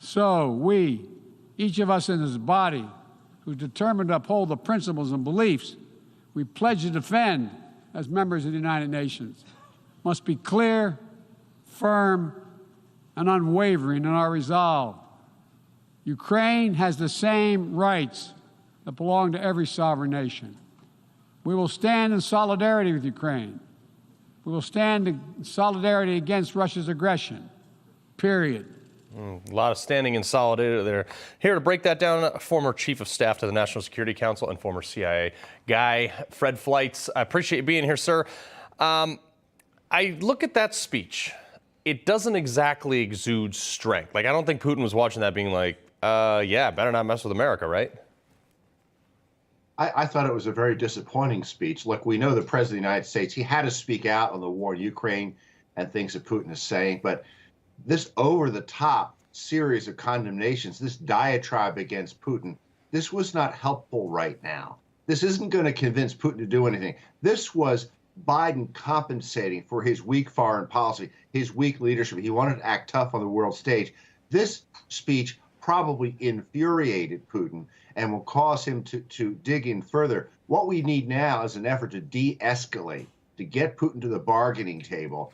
So we, each of us in this body, who's determined to uphold the principles and beliefs we pledge to defend as members of the United Nations, must be clear, firm, and unwavering in our resolve. Ukraine has the same rights that belong to every sovereign nation. We will stand in solidarity with Ukraine. We will stand in solidarity against Russia's aggression, period. A lot of standing in solidarity there. Here to break that down, former Chief of Staff to the National Security Council and former CIA guy, Fred Fleitz. I appreciate you being here, sir. I look at that speech. It doesn't exactly exude strength. Like, I don't think Putin was watching that being like, yeah, better not mess with America, right? I thought it was a very disappointing speech. Look, we know the President of the United States, he had to speak out on the war in Ukraine and things that Putin is saying, but this over-the-top series of condemnations, this diatribe against Putin, this was not helpful right now. This isn't going to convince Putin to do anything. This was Biden compensating for his weak foreign policy, his weak leadership. He wanted to act tough on the world stage. This speech probably infuriated Putin and will cause him to dig in further. What we need now is an effort to de-escalate, to get Putin to the bargaining table,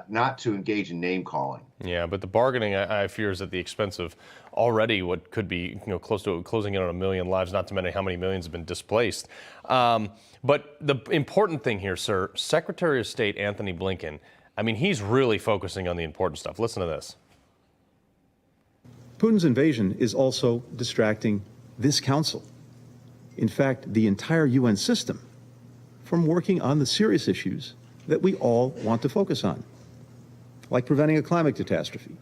not to engage in name-calling. Yeah, but the bargaining, I fear, is at the expense of already what could be, close to closing in on 1 million lives, not to mention how many millions have been displaced. But the important thing here, sir, Secretary of State Anthony Blinken, I mean, he's really focusing on the important stuff. Listen to this. Putin's invasion is also distracting this council. In fact, the entire UN system from working on the serious issues that we all want to focus on, like preventing a climate catastrophe.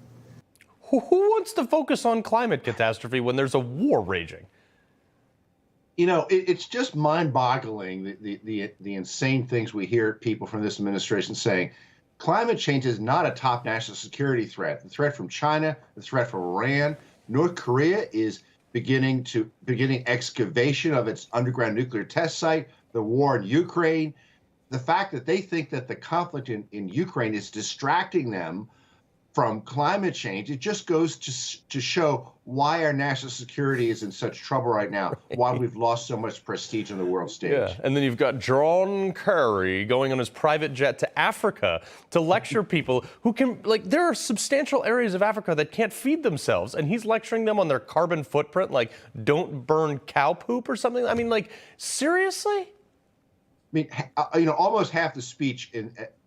Who wants to focus on climate catastrophe when there's a war raging? It's just mind-boggling, the insane things we hear people from this administration saying. Climate change is not a top national security threat. The threat from China, the threat from Iran, North Korea is beginning excavation of its underground nuclear test site, the war in Ukraine. The fact that they think that the conflict in Ukraine is distracting them from climate change, it just goes to show why our national security is in such trouble right now, why we've lost so much prestige on the world stage. Yeah, and then you've got John Kerry going on his private jet to Africa to lecture people who can, there are substantial areas of Africa that can't feed themselves, and he's lecturing them on their carbon footprint, like don't burn cow poop or something. I mean, seriously? Almost half the speech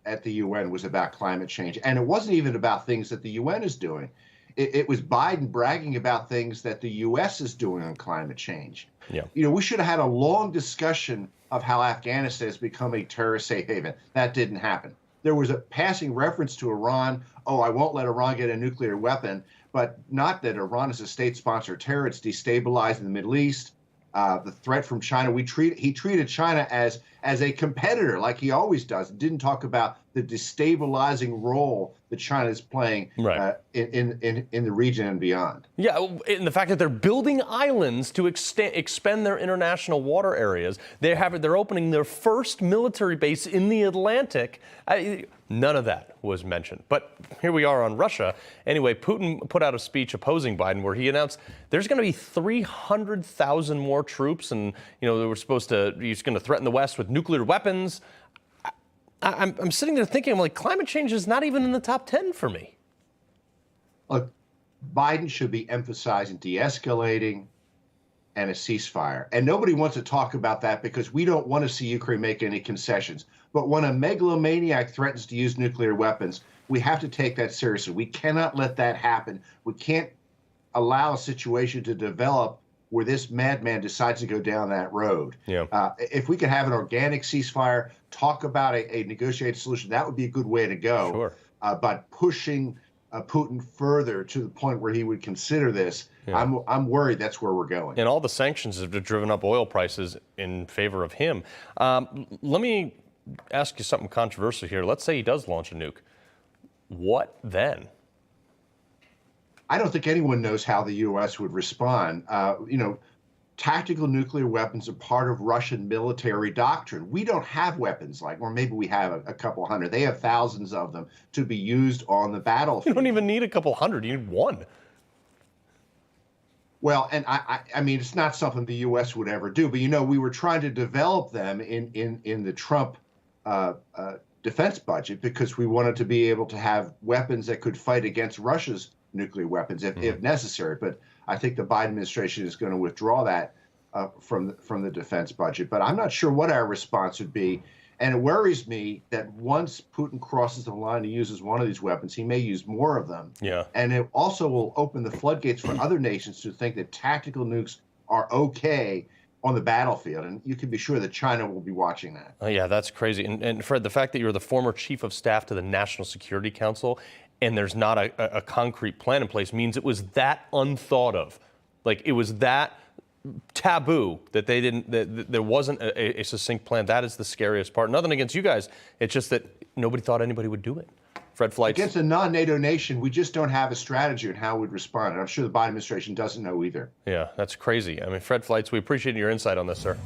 at the UN was about climate change, and it wasn't even about things that the UN is doing. It was Biden bragging about things that the U.S. is doing on climate change. Yeah. We should have had a long discussion of how Afghanistan has become a terrorist safe haven. That didn't happen. There was a passing reference to Iran. Oh, I won't let Iran get a nuclear weapon, but not that Iran is a state-sponsored terror. It's destabilizing the Middle East. The threat from China, he treated China as a competitor, like he always does. Didn't talk about the destabilizing role that China is playing in the region and beyond. Yeah, and the fact that they're building islands to expand their international water areas. They're opening their first military base in the Atlantic. None of that was mentioned. But here we are on Russia. Anyway, Putin put out a speech opposing Biden where he announced there's going to be 300,000 more troops, and he's going to threaten the West with nuclear weapons. I'm sitting there thinking, climate change is not even in the top 10 for me. Look, Biden should be emphasizing de-escalating and a ceasefire. And nobody wants to talk about that because we don't want to see Ukraine make any concessions. But when a megalomaniac threatens to use nuclear weapons, we have to take that seriously. We cannot let that happen. We can't allow a situation to develop where this madman decides to go down that road. Yeah. If we could have an organic ceasefire, talk about a negotiated solution, that would be a good way to go. Sure. But pushing Putin further to the point where he would consider this, yeah. I'm worried that's where we're going. And all the sanctions have driven up oil prices in favor of him. Let me ask you something controversial here. Let's say he does launch a nuke. What then? I don't think anyone knows how the U.S. would respond. Tactical nuclear weapons are part of Russian military doctrine. We don't have weapons or maybe we have a couple hundred. They have thousands of them to be used on the battlefield. You don't even need a couple hundred. You need one. Well, and I mean, it's not something the U.S. would ever do, but we were trying to develop them in the Trump defense budget because we wanted to be able to have weapons that could fight against Russia's nuclear weapons if necessary. But I think the Biden administration is going to withdraw that from the defense budget. But I'm not sure what our response would be. And it worries me that once Putin crosses the line and uses one of these weapons, he may use more of them. Yeah. And it also will open the floodgates for other nations to think that tactical nukes are okay on the battlefield. And you can be sure that China will be watching that. Oh, yeah, that's crazy. And Fred, the fact that you're the former chief of staff to the National Security Council and there's not a concrete plan in place means it was that unthought of. Like, it was that taboo that there wasn't a succinct plan. That is the scariest part. Nothing against you guys. It's just that nobody thought anybody would do it. Fred Fleitz. Against a non-NATO nation, we just don't have a strategy on how we'd respond. And I'm sure the Biden administration doesn't know either. Yeah, that's crazy. I mean, Fred Fleitz, we appreciate your insight on this, sir.